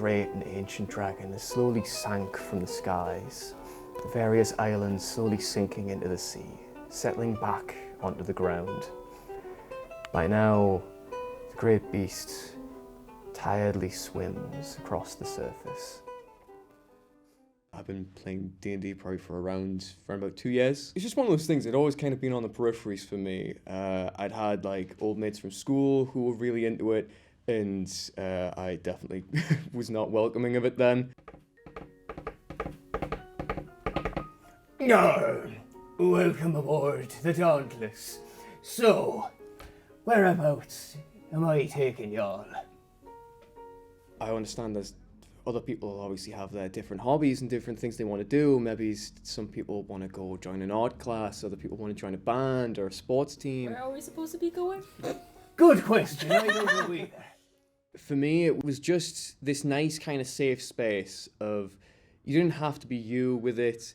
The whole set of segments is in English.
great and ancient dragon has slowly sank from the skies, the various islands slowly sinking into the sea, settling back onto the ground. By now, the great beast tiredly swims across the surface. I've been playing D&D probably for about 2 years. It's just one of those things, it always kind of been on the peripheries for me. I'd had like old mates from school who were really into it, and I definitely was not welcoming of it then. Welcome aboard the Dauntless. So, whereabouts am I taking y'all? I understand there's other people obviously have their different hobbies and different things they want to do. Maybe some people want to go join an art class, other people want to join a band or a sports team. Where are we supposed to be going? Good question, I don't know either. For me, it was just this nice kind of safe space of you didn't have to be you with it.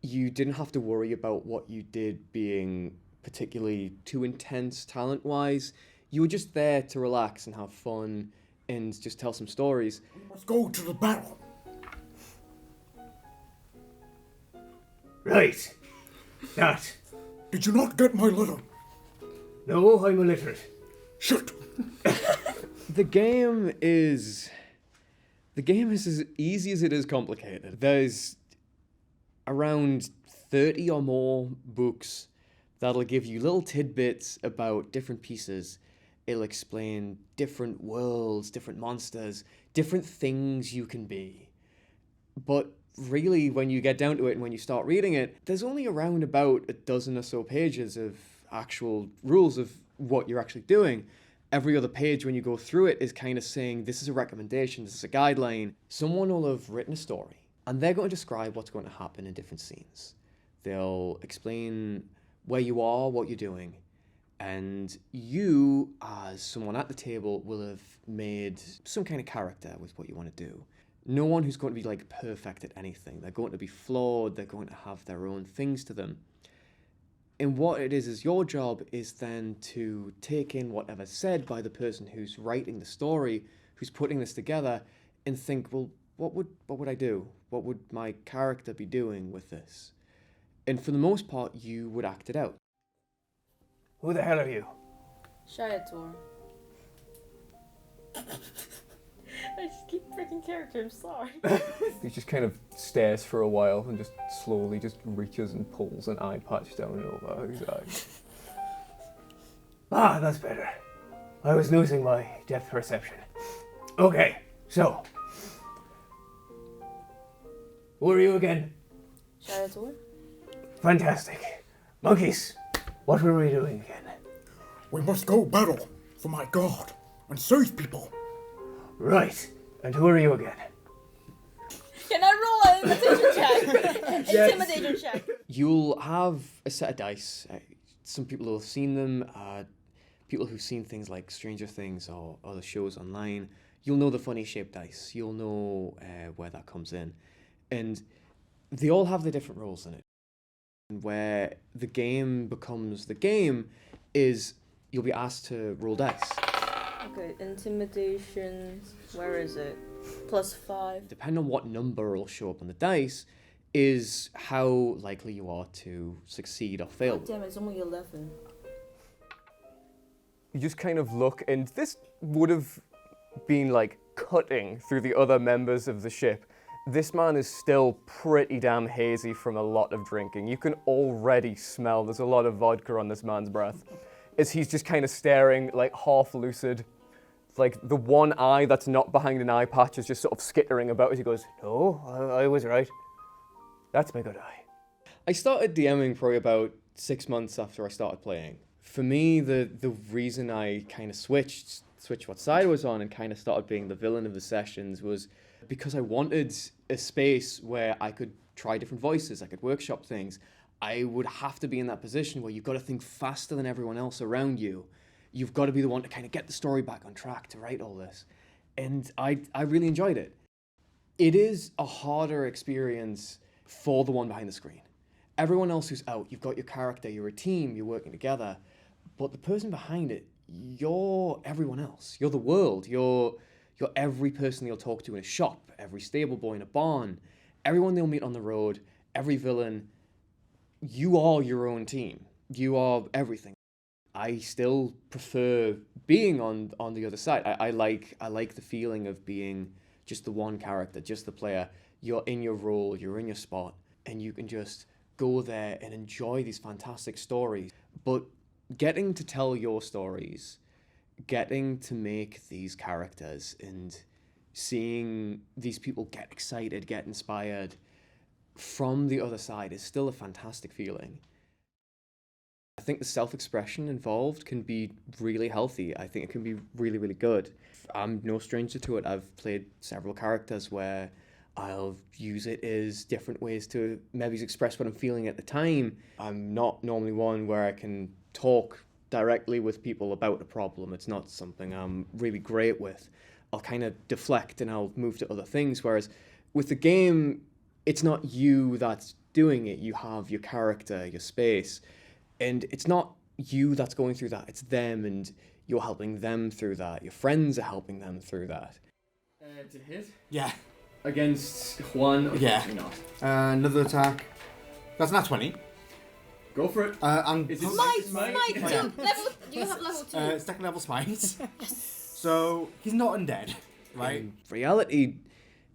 You didn't have to worry about what you did being particularly too intense talent-wise. You were just there to relax and have fun and just tell some stories. Let's go to the battle. Right. That. Did you not get my letter? No, I'm illiterate. Shit. The game is as easy as it is complicated. There's around 30 or more books that'll give you little tidbits about different pieces. It'll explain different worlds, different monsters, different things you can be. But really, when you get down to it and when you start reading it, there's only around about a dozen or so pages of actual rules of what you're actually doing. Every other page when you go through it is kind of saying, this is a recommendation, this is a guideline. Someone will have written a story, and they're going to describe what's going to happen in different scenes. They'll explain where you are, what you're doing, and you, as someone at the table, will have made some kind of character with what you want to do. No one who's going to be like perfect at anything. They're going to be flawed, they're going to have their own things to them. And what it is your job is then to take in whatever's said by the person who's writing the story, who's putting this together, and think, well, what would I do? What would my character be doing with this? And for the most part, you would act it out. Who the hell are you? Shiator. I just keep freaking character, I'm sorry. He just kind of stares for a while and just slowly just reaches and pulls an eye patch down and over his eye. Ah, that's better. I was losing my depth perception. Okay, so. Who are you again? Shiator? Fantastic. Monkeys, what were we doing again? We must go battle for my god and save people. Right. And who are you again? Can I roll an intimidation check? Intimidation check. You'll have a set of dice. Some people will have seen them. People who've seen things like Stranger Things or other shows online, you'll know the funny shaped dice. You'll know where that comes in. And they all have their different roles in it. Where the game becomes the game is you'll be asked to roll dice. Okay, intimidation, where is it? +5. Depending on what number will show up on the dice is how likely you are to succeed or fail. Oh, damn it, it's only 11. You just kind of look, and this would have been like cutting through the other members of the ship. This man is still pretty damn hazy from a lot of drinking. You can already smell there's a lot of vodka on this man's breath. As he's just kind of staring, like half lucid. Like the one eye that's not behind an eye patch is just sort of skittering about as he goes, no, I was right. That's my good eye. I started DMing probably about 6 months after I started playing. For me, the reason I kind of switched what side I was on and kind of started being the villain of the sessions was because I wanted a space where I could try different voices, I could workshop things. I would have to be in that position where you've got to think faster than everyone else around you. You've got to be the one to kind of get the story back on track to write all this. And I really enjoyed it. It is a harder experience for the one behind the screen. Everyone else who's out, you've got your character, you're a team, you're working together. But the person behind it, you're everyone else. You're the world. You're You're every person they'll talk to in a shop, every stable boy in a barn, everyone they'll meet on the road, every villain. You are your own team. You are everything. I still prefer being on the other side. I like the feeling of being just the one character, just the player. You're in your role, you're in your spot, and you can just go there and enjoy these fantastic stories. But getting to tell your stories, getting to make these characters, and seeing these people get excited, get inspired from the other side is still a fantastic feeling. I think the self-expression involved can be really healthy. I think it can be really, really good. I'm no stranger to it. I've played several characters where I'll use it as different ways to maybe express what I'm feeling at the time. I'm not normally one where I can talk directly with people about a problem. It's not something I'm really great with. I'll kind of deflect and I'll move to other things. Whereas with the game, it's not you that's doing it. You have your character, your space. And it's not you that's going through that, it's them, and you're helping them through that. Your friends are helping them through that. To hit? Yeah. Against Juan? Yeah. Not. Another attack. That's not 20. Go for it. And Is it Smite! Level, do you have level 2? second level smite. So he's not undead, right? In reality,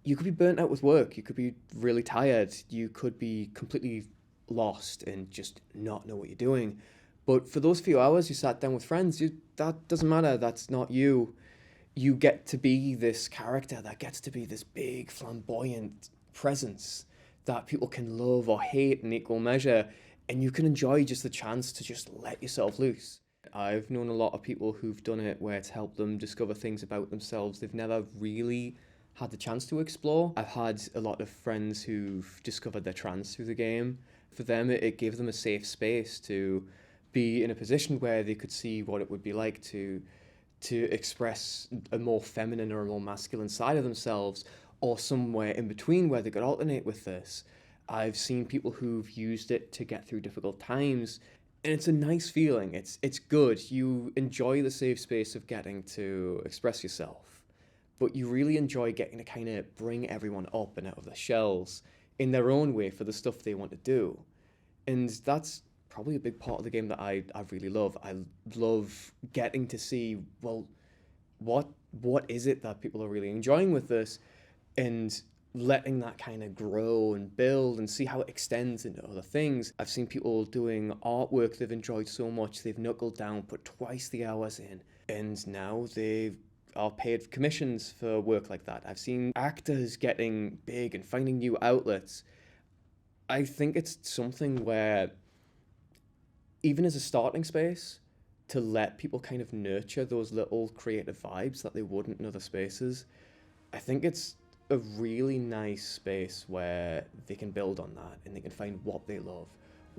you could be burnt out with work. You could be really tired. You could be completely lost and just not know what you're doing. But for those few hours you sat down with friends, that doesn't matter. That's not you. You get to be this character that gets to be this big flamboyant presence that people can love or hate in equal measure, and you can enjoy just the chance to just let yourself loose. I've known a lot of people who've done it where it's helped them discover things about themselves they've never really had the chance to explore. I've had a lot of friends who've discovered their trans through the game. For them, it gave them a safe space to be in a position where they could see what it would be like to express a more feminine or a more masculine side of themselves, or somewhere in between where they could alternate with this. I've seen people who've used it to get through difficult times, and it's a nice feeling. It's good. You enjoy the safe space of getting to express yourself, but you really enjoy getting to kind of bring everyone up and out of their shells in their own way for the stuff they want to do. And that's probably a big part of the game that I really love. I love getting to see, well, what is it that people are really enjoying with this, and letting that kind of grow and build and see how it extends into other things. I've seen people doing artwork they've enjoyed so much, they've knuckled down, put twice the hours in, and now they are paid commissions for work like that. I've seen actors getting big and finding new outlets. I think it's something where, even as a starting space, to let people kind of nurture those little creative vibes that they wouldn't in other spaces, I think it's a really nice space where they can build on that and they can find what they love,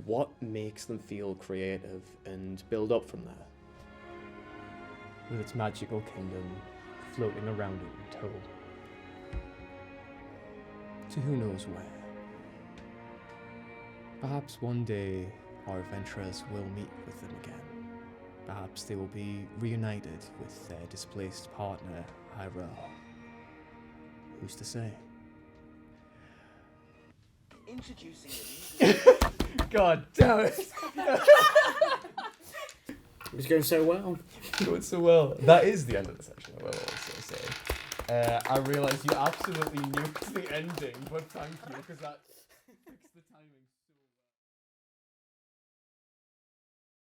what makes them feel creative, and build up from there. With its magical kingdom floating around it, told to who knows where. Perhaps one day our adventurers will meet with them again. Perhaps they will be reunited with their displaced partner, Hyrule. Who's to say? Introducing God damn it! It's going so well. Going so well. That is the end of the section, I will also say. I realise you absolutely nuked the ending, but thank you, because that fixed the timing.